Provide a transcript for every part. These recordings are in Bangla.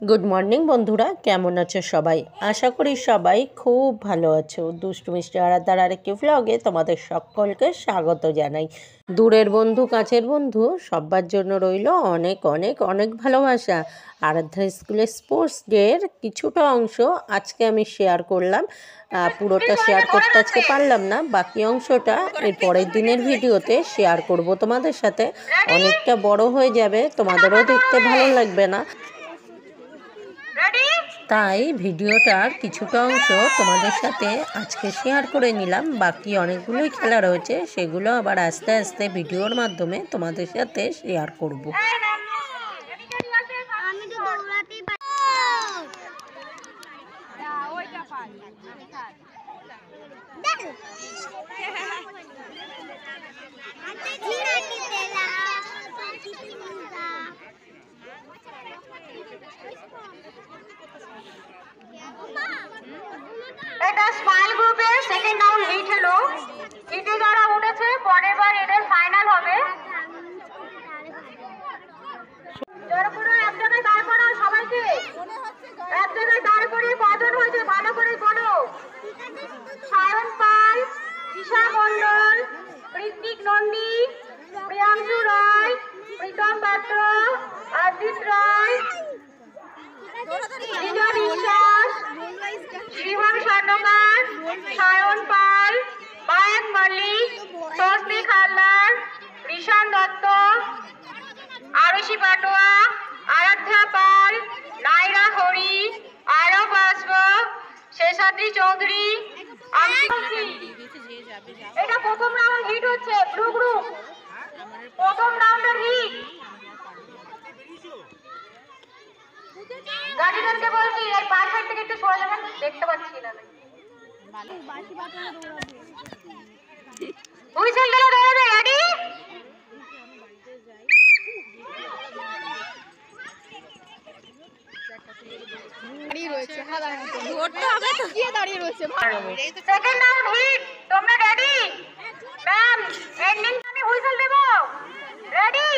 গুড মর্নিং বন্ধুরা, কেমন আছো সবাই? আশা করি সবাই খুব ভালো আছো। দুষ্টু মিষ্টি আরাধ্যার আরেকটি ভ্লগে তোমাদের সকলকে স্বাগত জানাই। দূরের বন্ধু কাছের বন্ধু সবার জন্য রইল অনেক অনেক অনেক ভালোবাসা। আরাধ্যা স্কুলের স্পোর্টস ডের কিছুটা অংশ আজকে আমি শেয়ার করলাম। পুরোটা শেয়ার করতে আজকে পারলাম না, বাকি অংশটা এর পরের দিনের ভিডিওতে শেয়ার করব তোমাদের সাথে। অনেকটা বড় হয়ে যাবে, তোমাদেরও দেখতে ভালো লাগবে না, তাই ভিডিওটার কিছুটা অংশ তোমাদের সাথে আজকে শেয়ার করে নিলাম। বাকি অনেকগুলোই খেলা রয়েছে, সেগুলো আবার আস্তে আস্তে ভিডিওর মাধ্যমে তোমাদের সাথে শেয়ার করব। এটা স্মাইল গ্রুপের সেকেন্ড রাউন্ড হিট হলো। হিটে যারা উঠেছে পরের বার এদের ফাইনাল হবে। জোরপুরো এক জায়গায় দাঁড় করাও, সবাইকে এক জায়গায় দাঁড় করিয়ে কজন হয়েছে ভালো করে বলো। সায়ন পাল, ঈশা মণ্ডল, ঋত্বিক নন্দী, প্রিয়াংশু রায়, প্রীতম পাত্র, অজিত রায়, বিজয় বিশ্বাস, শিবম স্বর্ণকার, সায়ন পাল, মায়ান মল্লিক, স্বস্তিক হালদার, ঋষান দত্ত, আরুষি পাটোয়া, আরাধ্যা পাল, নাইরা হরি, আরব বাসব, শেষাদ্রি চৌধুরী। এটা প্রথম রাউন্ড হিট হচ্ছে, ব্লু গ্রুপ প্রথম রাউন্ডের হিট। গাড়িদেরকে বলছি এই পার সাইড থেকে একটু সরে যাবেন, দেখতে পাচ্ছি না। হুইসেল দিলে দৌড়াবে, রেডি? সেকেন্ড রাউন্ড হিট, তোমরা রেডি? ম্যাম এন্ডিং আমি হুইসেল দেব, রেডি?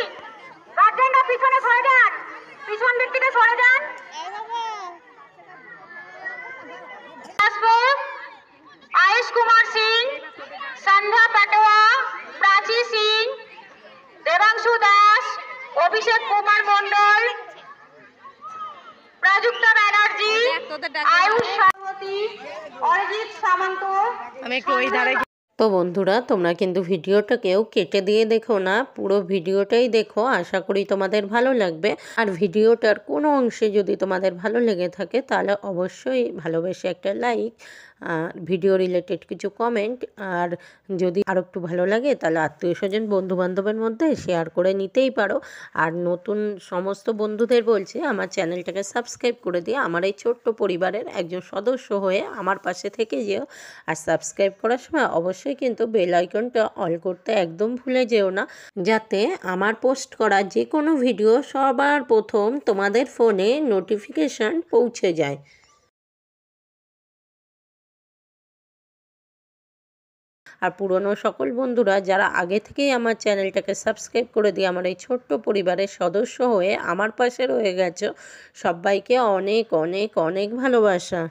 গার্জেনরা পিছনে সরে যান, পিছন দিক থেকে সরে যান। আয়ুষ কুমার সিং, সন্ধ্যা পাটোয়া, প্রাচী সিং, দেবাংশু দাস, অভিষেক কুমার মন্ডল, প্রাজুক্তা ব্যানার্জি, আয়ুষ সারবতী, অরিজিৎ সামন্ত। আমি একটু ওই ধারে। তো বন্ধুরা, তোমরা কিন্তু ভিডিওটাকেও কেটে দিয়ে দেখো না, পুরো ভিডিওটাই দেখো, আশা করি তোমাদের ভালো লাগবে। আর ভিডিওটার কোনো অংশে যদি তোমাদের ভালো লেগে থাকে তাহলে অবশ্যই ভালোবেসে একটা লাইক, ভিডিও রিলেটেড কিছু কমেন্ট, আর যদি আরও একটু ভালো লাগে তাহলে আত্মীয় স্বজন বন্ধুবান্ধবের মধ্যে শেয়ার করে নিতেই পারো। আর নতুন সমস্ত বন্ধুদের বলছি আমার চ্যানেলটাকে সাবস্ক্রাইব করে দিয়ে আমার এই ছোট্ট পরিবারের একজন সদস্য হয়ে আমার পাশে থেকে যেও। আর সাবস্ক্রাইব করার সময় অবশ্যই কিন্তু বেল আইকনটা অল করতে একদম ভুলে যেও না, যাতে আমার পোস্ট করা যে কোনো ভিডিও সবার প্রথম তোমাদের ফোনে নোটিফিকেশান পৌঁছে যায়। আর পুরনো সকল বন্ধুরা যারা আগে থেকেই আমার চ্যানেলটাকে সাবস্ক্রাইব করে দিয়ে আমার এই ছোট্ট পরিবারের সদস্য হয়ে আমার পাশে রয়ে গেছো, সবাইকে অনেক অনেক অনেক ভালোবাসা।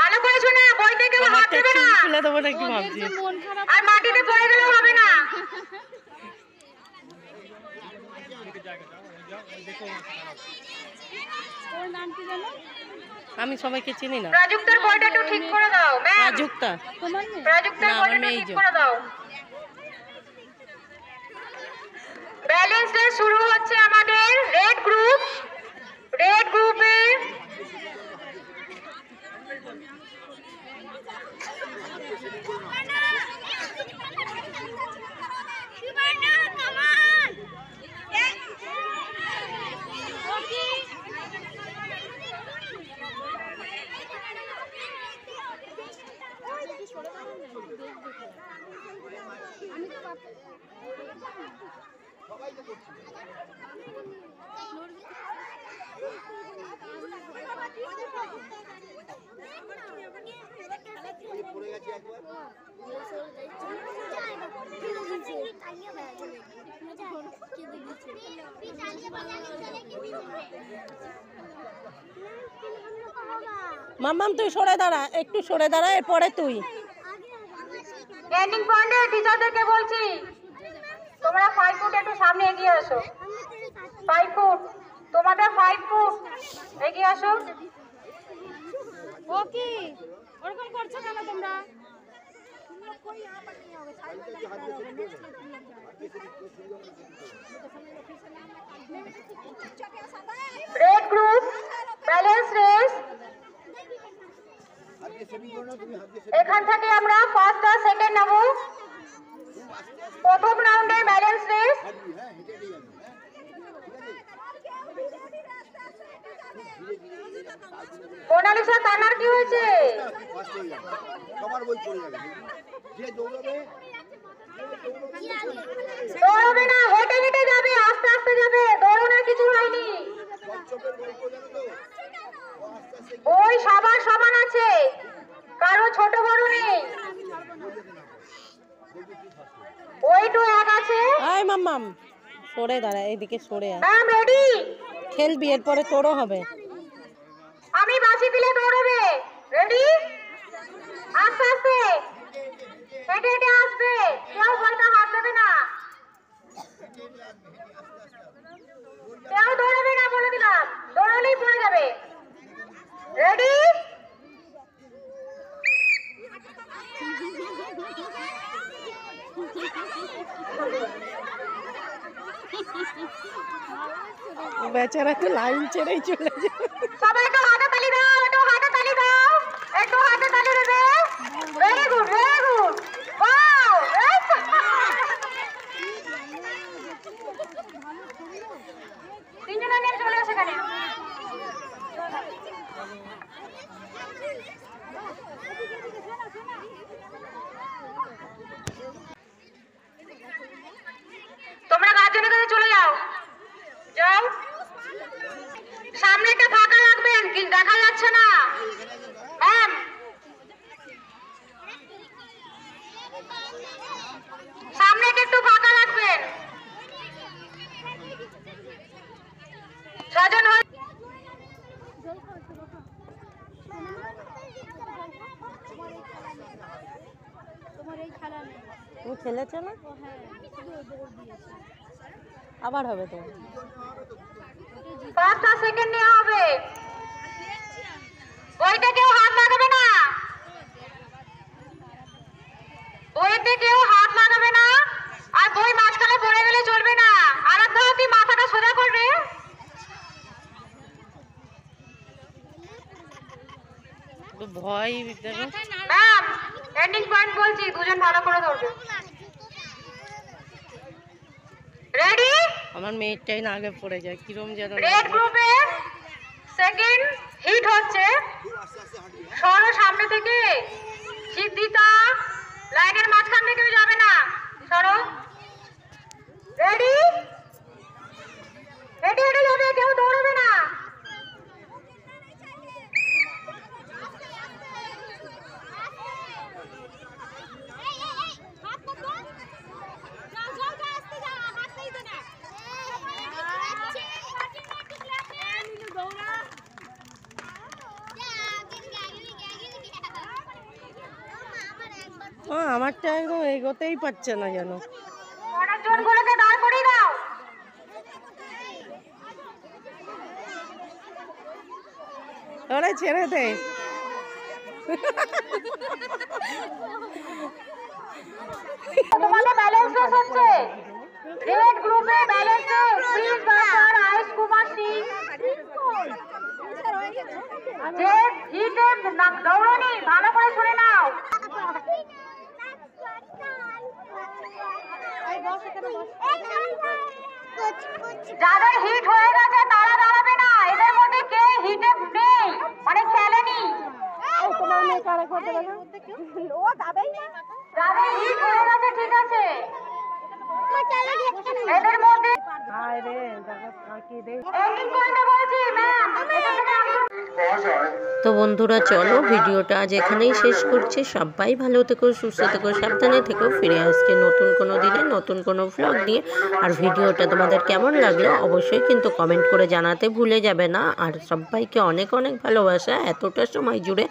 ভালো করেছো না, বইতে কেউ হাত দেবে না, খুলে দেবো নাকি ভাবছি, আর মাটিতে পড়ে গেলেও হবে না। ওর নাম কি জানো? আমি সবাইকে চিনি না। প্রাজুক্তার বইটা একটু ঠিক করে দাও ম্যাম। প্রাজুক্তা, তোমার মেয়ে? প্রাজুক্তার বইটা ঠিক করে দাও। ব্যালেন্স ডে শুরু হচ্ছে আমাদের রেড গ্রুপ। রেড গ্রুপে মাম্মাম তুই সরে দাঁড়া, একটু সরে দাঁড়া, এরপরে তুই। এন্ডিং পয়েন্টে টিচারদেরকে বলছি তোমরা 5 ফুট একটু সামনে এগিয়ে আসো। 5 ফুট, তোমাদের 5 ফুট এগিয়ে আসো। ও কি ওরকম করছো কেন তোমরা? রেড গ্রুপ ব্যালেন্স রেস, এখান থেকে আমরা ফার্স্ট আর সেকেন্ড নেব। প্রথম রাউন্ডে ব্যালেন্স রেস। মোনালিসা কানার কি হয়েছে? দৌড়বে না, হেঁটে হেঁটে যাবে, আস্তে আস্তে যাবে, দৌড়ানোর কিছু হয়নি। ওই সবার সমান আছে, কারো ছোট বড় নেই। ওই তো এক আছে। আয় মাম্মাম সরে দাঁড়া, এদিকে সরে আয়। Ma'am ready? খেলবি, এরপরে তোরও হবে। আমি বাঁশি দিলে দৌড়বে। রেডি? আস্তে আস্তে হেঁটে হেঁটে আসবে, কেউ বলটা হাত দেবে না, কেউ দৌড়াবে না বলে দিলাম, দৌড়ালেই পড়ে যাবে। রেডি? বেচারা তো লাইন ছেড়েই চলে যায়। সবাই একটু হাতে তালি দাও, একটু হাতে তালি দাও, একটু হাতে তালি দেবে। Very good, very good, wow. তিনজনে নিয়ে চলে আসে এখানে। তোমরা গার্জেনের কাছে চলে যাও, যাও। সামনে একটা ফাঁকা রাখবেন, কি দেখা যাচ্ছে না ম্যাম। সামনে একটু ফাঁকা রাখবেন। সাজান হয়। তুমি খেলেছো না? আবার হবে তো। ফার্স্ট আর সেকেন্ড নেওয়া হবে। বইতে কেউ হাত লাগাবে না, বইতে কেউ হাত লাগাবে না, আর বই মাঝখানে পড়ে গেলে চলবে না। আরাধ্যা তুই মাথাটা সোজা করবে। ভয় ম্যাম এন্ডিং পয়েন্ট বলছি, দুজন ভালো করে ধরবে। রেডি? আমার মেয়েরটাই না আগে পড়ে যায়, কিরম যেন। রেড গ্রুপে সেকেন্ড হিট হচ্ছে, সরো সামনে থেকে। সিদ্ধিতা লাইনের মাঝখান থেকে কেউ যাবে না, সরো। রেডি? হেঁটে হেঁটে যাবে, কেউ দৌড়াবে না। আমারটা একদম এগোতেই পারছে না যেন। অনেকজনগুলোকে দাঁড় করিয়ে দাও। ওরে ছেড়ে দে। তোমাদের ব্যালেন্স রেস হচ্ছে। রেড গ্রুপে ব্যালেন্স রেস, প্রিন্স বাসার, আয়েশ কুমার সিং। যে হিটে দৌড়নি ভালো করে শুনে নাও। যাদের হিট হয়ে গেছে তারা দাঁড়াবে না, এদের মধ্যে কে হিটে নেই মানে খেলেনি। যাদের হিট হয়ে গেছে ঠিক আছে, এন্ডিং করতে বলছি ম্যাম, এটা থেকে একদম তো বন্ধুরা চলো ভিডিওটা আজ এখানেই শেষ করছি। সবাই ভালো থেকো, সুস্থ থেকো, সাবধানে থেকো। ফিরে আসছে নতুন কোনো দিনে নতুন কোনো ভ্লগ নিয়ে। আর ভিডিওটা তোমাদের কেমন লাগলো অবশ্যই কিন্তু কমেন্ট করে জানাতে ভুলে যাবে না। আর সবাইকে অনেক অনেক ভালোবাসা এতটা সময় জুড়ে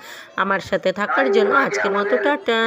আমার সাথে থাকার জন্য। আজকের মতো টাটা।